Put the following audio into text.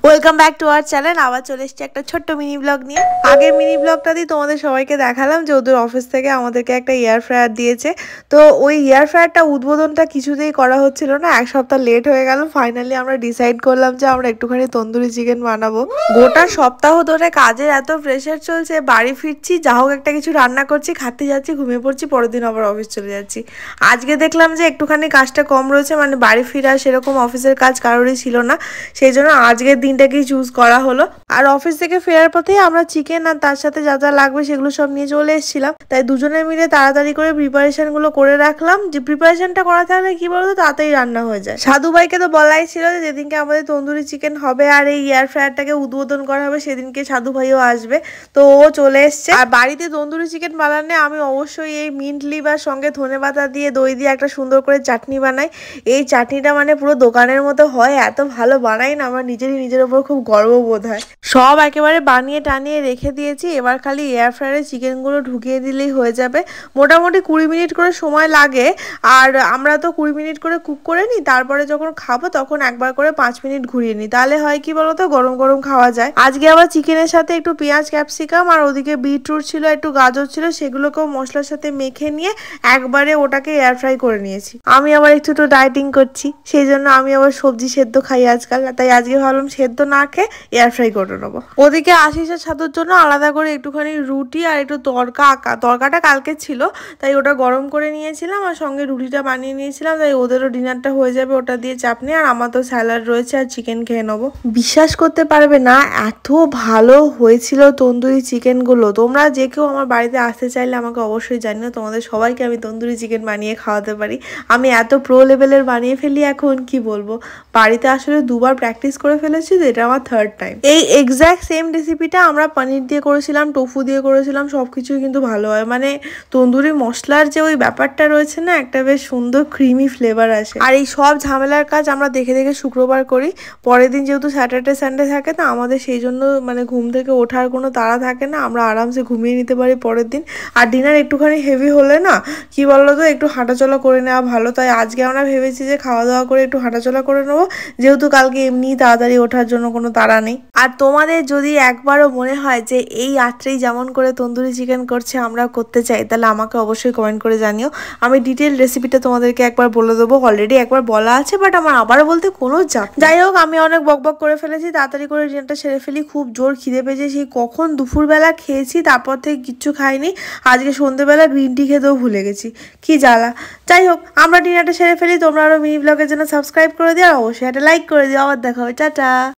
Welcome back to our channel. আবার চলে এসেছি একটা ছোট্ট মিনি ব্লগ নিয়ে। আগের মিনি ব্লগটা দিয়ে তোমাদের সবাইকে দেখালাম যে ওদের অফিস থেকে আমাদেরকে একটা এয়ার ফ্রায়ার দিয়েছে। তো ওই এয়ার ফ্রায়ারটা উদ্বোধনটা কিছুতেই করা হচ্ছিল না, এক সপ্তাহ লেট হয়ে গেল। ফাইনালি আমরা ডিসাইড করলাম যে আমরা একটুখানি তন্দুরি চিকেন বানাবো। গোটা সপ্তাহ ধরে কাজের এত প্রেশার চলছে, বাড়ি ফিরছি, যা হোক একটা কিছু রান্না করছি, খাতে যাচ্ছি, ঘুমিয়ে পড়ছি, পরের দিন আবার অফিস চলে যাচ্ছি। আজকে দেখলাম যে একটুখানি কাজটা কম রয়েছে, মানে বাড়ি ফিরা সেরকম অফিসের কাজ কারোরই ছিল না, সেই জন্য আজকের দিনটাকেই চুজ করা হলো। আর অফিস থেকে ফেরার পথেই আমরা চিকেন আর তার সাথে যা যা লাগবে সেগুলো সব নিয়ে চলে এসেছিলাম। তাই দুজনে মিলে তাড়াতাড়ি করে প্রিপারেশন গুলো করে রাখলাম, যে প্রিপারেশনটা করা থাকলে কি বলতো তাড়াতাড়ি রান্না হয়ে যায়। সাধু ভাইকে তো বলাই ছিল যে যেদিনকে আমাদের তন্দুরি চিকেন হবে আর এই এয়ার ফ্রায়ারটাকে উদ্বোধন করা হবে সেদিনকে সাধু ভাইও আসবে। তো ও চলে এসছে। আর বাড়িতে তন্দুরি চিকেন বানালে আমি অবশ্যই এই মিন্ট লিভার সঙ্গে ধনেপাতা দিয়ে দই দিয়ে একটা সুন্দর করে চাটনি বানাই। এই চাটনিটা মানে পুরো দোকানের মতো হয়, এত ভালো বানাই না, আমার নিজের উপর খুব গর্ববোধ হয়। সব একেবারে বানিয়ে টানিয়ে রেখে দিয়েছি, এবার খালি এয়ার ফ্রায়ারে চিকেনগুলো ঢুকিয়ে দিলেই হয়ে যাবে। মোটামুটি 20 মিনিট করে সময় লাগে। আর আমরা তো 20 মিনিট করে কুক করে নিই, তারপরে যখন খাবো তখন একবার করে 5 মিনিট ঘুরিয়ে নিই, তাহলে হয় কি বলতো গরম গরম খাওয়া যায়। আজকে আবার চিকেনের সাথে একটু পেঁয়াজ ক্যাপসিকাম আর ওদিকে বিটরুট ছিল, একটু গাজর ছিল, সেগুলোকেও মশলার সাথে মেখে নিয়ে একবারে ওটাকে এয়ার ফ্রাই করে নিয়েছি। আমি আবার একটু তো ডায়েটিং করছি, সেই জন্য আমি আবার সবজি সেদ্ধ খাই আজকাল, তাই আজকে ভাবলাম সেদ্ধ না খেয়ে এয়ার ফ্রাই করে নেবো। ওদিকে আশিসের ছাতুর জন্য আলাদা করে একটুখানি রুটি আর একটু তরকাটা কালকে ছিল, তাই ওটা গরম করে নিয়েছিলাম আর সঙ্গে রুটিটা বানিয়ে নিয়েছিলাম, তাই ওদেরও ডিনারটা হয়ে যাবে ওটা দিয়ে চাপনি। আর আমার তো স্যালাড রয়েছে আর চিকেন খেয়ে নেবো। বিশ্বাস করতে পারবে না, এত ভালো হয়েছিল তন্দুরি চিকেনগুলো। তোমরা যে কেউ আমার বাড়িতে আসতে চাইলে আমাকে অবশ্যই জানিও, তোমাদের সবাইকে আমি তন্দুরি চিকেন বানিয়ে খাওয়াতে পারি। আমি এত প্রো লেভেলের বানিয়ে ফেলি এখন, কি বলবো। বাড়িতে আসলে দুবার প্র্যাকটিস করে ফেলেছি, তো এটা আমার থার্ড টাইম। এই এক্স্যাক্ট সেম রেসিপিটা আমরা পনির দিয়ে করেছিলাম, টোফু দিয়ে করেছিলাম, সবকিছুই কিন্তু ভালো হয়। মানে তন্দুরি মশলার যে ওই ব্যাপারটা রয়েছে না, একটা বেশ সুন্দর ক্রিমি ফ্লেভার আসে। আর এই সব ঝামেলার কাজ আমরা দেখে দেখে শুক্রবার করি। পরের দিন যেহেতু স্যাটারডে সানডে থাকে না আমাদের, সেই জন্য মানে ঘুম থেকে ওঠার কোনো তাড়া থাকে না, আমরা আরামসে ঘুমিয়ে নিতে পারি পরের দিন। আর ডিনার একটুখানি হেভি হলে না কি বলো তো, একটু হাঁটাচলা করে নেওয়া ভালো। তাই আজকে আমরা ভেবেছি যে খাওয়া দাওয়া করে একটু হাঁটাচলা করে নেবো, যেহেতু কালকে এমনি তাড়াতাড়ি ওঠার জন্য কোনো তাড়া নেই। আর তোমাদের যদি একবারও মনে হয় যে এই রাত্রেই যেমন করে তন্দুরি চিকেন করছে আমরা করতে চাই, তাহলে আমাকে অবশ্যই কমেন্ট করে জানিও। আমি ডিটেল রেসিপিটা তোমাদেরকে একবার বলে দেবো, অলরেডি একবার বলা আছে, বাট আমার আবার বলতে কোনো চাপ। যাই হোক, আমি অনেক বকবক করে ফেলেছি, তাড়াতাড়ি করে ডিনারটা সেরে ফেলি। খুব জোর খিদে পেয়েছে, সেই কখন দুপুরবেলা খেয়েছি, তারপর থেকে কিচ্ছু খাইনি। আজকে সন্ধ্যেবেলা গ্রিন টি খেতেও ভুলে গেছি, কি জ্বালা। যাই হোক, আমরা ডিনারটা সেরে ফেলি। তোমরা আরও মিনি ব্লগের জন্য সাবস্ক্রাইব করে দিও আর অবশ্যই একটা লাইক করে দিও। আবার দেখা হবে, টাটা।